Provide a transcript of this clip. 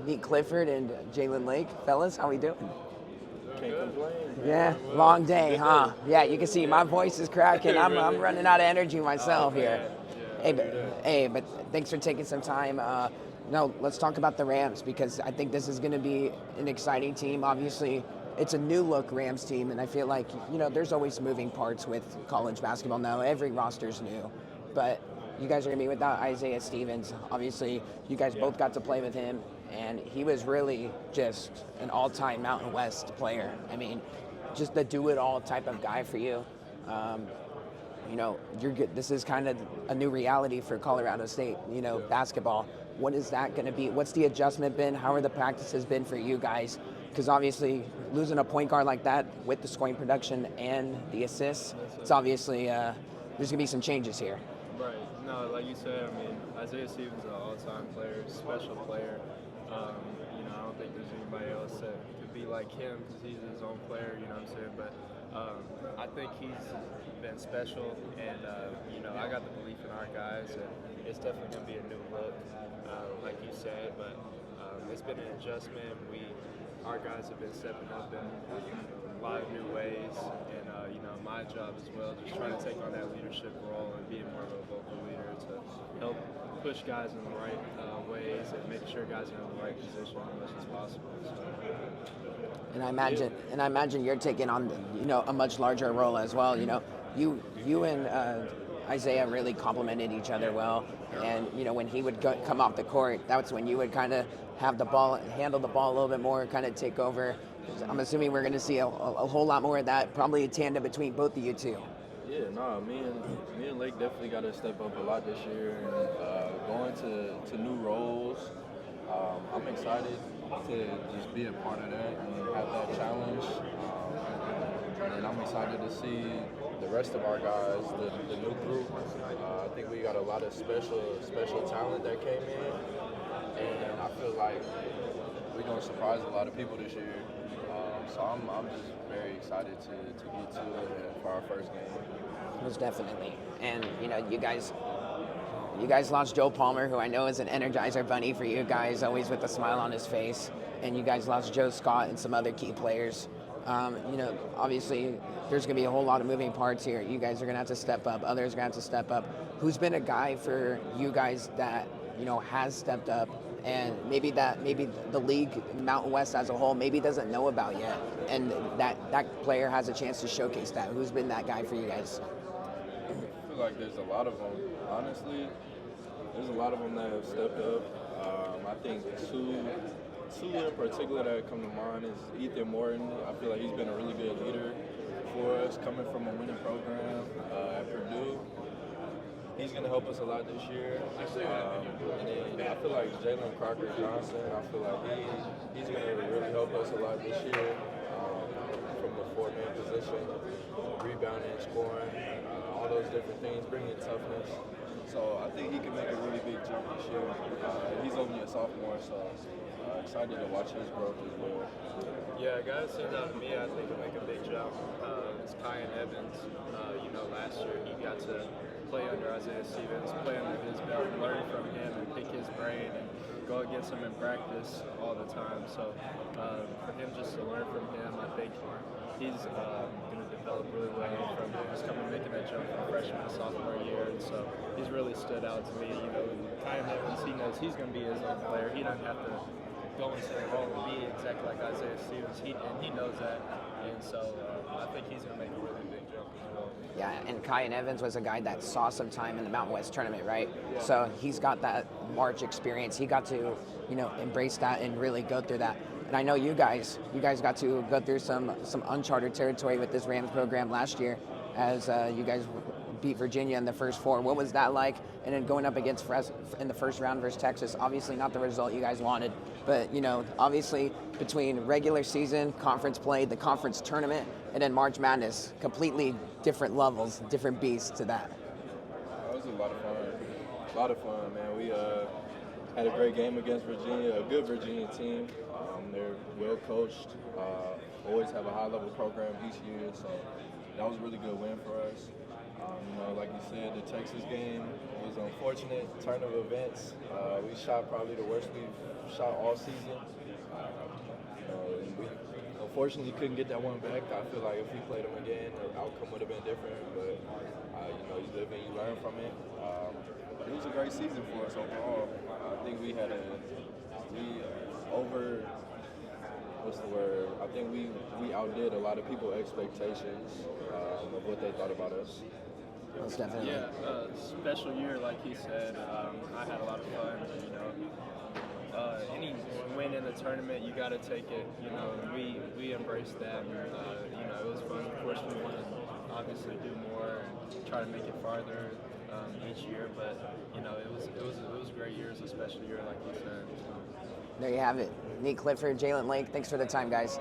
Nique Clifford and Jalen Lake. Fellas, how we doing? Can't complain. Yeah, long day, huh? Yeah, you can see my voice is cracking. I'm running out of energy myself here. But thanks for taking some time. No, let's talk about the Rams because I think this is going to be an exciting team. Obviously, it's a new look Rams team, and I feel like there's always moving parts with college basketball now. Every roster's new, but you guys are going to be without Isaiah Stevens. Obviously, you guys both got to play with him, and he was really just an all-time Mountain West player. I mean, just the do-it-all type of guy for you. You're good. This is kind of a new reality for Colorado State, basketball. What is that going to be? What's the adjustment been? How are the practices been for you guys? Because obviously losing a point guard like that with the scoring production and the assists, it's obviously there's going to be some changes here. Right. No, like you said, I mean, Isaiah Stevens is an all-time player, special player. I don't think there's anybody else that could be like him because he's his own player, you know what I'm saying? But I think he's been special, and, I got the belief in our guys, and it's definitely going to be a new look, like you said, but it's been an adjustment. Our guys have been stepping up in a lot of new ways, and my job as well, just trying to take on that leadership role and being more of a vocal leader to help push guys in the right ways and make sure guys are in the right position as much as possible. So. And I imagine you're taking on a much larger role as well. You and Isaiah really complemented each other well, and when he would come off the court, that's when you would kind of have the ball, handle the ball a little bit more, kind of take over. I'm assuming we're going to see a whole lot more of that, probably a tandem between both of you two. Yeah, me and Lake definitely got to step up a lot this year, and going to new roles. I'm excited to just be a part of that and have that challenge. And I'm excited to see the rest of our guys, the new group. I think we got a lot of special talent that came in, and I feel like we're gonna surprise a lot of people this year. So I'm just very excited to get to it for our first game. Most definitely. And you guys lost Joe Palmer, who I know is an Energizer bunny for you guys, always with a smile on his face. And you guys lost Joe Scott and some other key players. Obviously there's going to be a whole lot of moving parts here. You guys are going to have to step up. Others are going to have to step up. Who's been a guy for you guys that, has stepped up and maybe the league, Mountain West as a whole, maybe doesn't know about yet, and that player has a chance to showcase that? Who's been that guy for you guys? I feel like there's a lot of them. Honestly, there's a lot of them that have stepped up. I think two in particular that come to mind is Ethan Morton. I feel like he's been a really good leader for us, coming from a winning program at Purdue. He's going to help us a lot this year. And then I feel like Jalen Johnson, I feel like he's going to really help us a lot this year from the four-man position, rebounding, scoring, all those different things, bringing toughness. So I think he can make a really big jump this year. He's only a sophomore, so excited to watch his growth as well. Yeah, a guy that stands out to me, I think will make a big jump. Is Kyan Evans. Last year he got to play under Isaiah Stevens, play under his belt, learn from him and pick his brain and go against him in practice all the time. So for him just to learn from him, I think he's going to develop really well from just making that jump from freshman to sophomore year. And so he's really stood out to me. Kyan Evans, he knows he's going to be his own player. He doesn't have to go into the role and be exactly like Isaiah Stevens. He knows that. And so I think he's going to make a really big jump as well. Yeah, and Kyan Evans was a guy that saw some time in the Mountain West Tournament, right? Yeah. So he's got that March experience. He got to, embrace that and really go through that. And I know you guys got to go through some uncharted territory with this Rams program last year as you guys beat Virginia in the first four. What was that like? And then going up against in the first round versus Texas, obviously not the result you guys wanted, but obviously between regular season, conference play, the conference tournament, and then March Madness, completely different levels, different beasts to that. It was a lot of fun, man. We had a great game against Virginia, a good Virginia team. They're well coached, always have a high level program each year, so that was a really good win for us. Like you said, the Texas game, It was an unfortunate turn of events. We shot probably the worst we've shot all season. And we unfortunately couldn't get that one back. I feel like if we played them again, the outcome would have been different. But you live and you learn from it. But it was a great season for us overall. I think we what's the word? I think we outdid a lot of people's expectations of what they thought about us. Most definitely. Yeah, special year, like he said. I had a lot of fun. You know, any win in the tournament, you got to take it. You know, and we embraced that. You know, it was fun. Of course, we want to obviously do more and try to make it farther each year. But you know, it was a great year. It was a special year, like you said. There you have it. Nique Clifford, Jalen Lake. Thanks for the time, guys.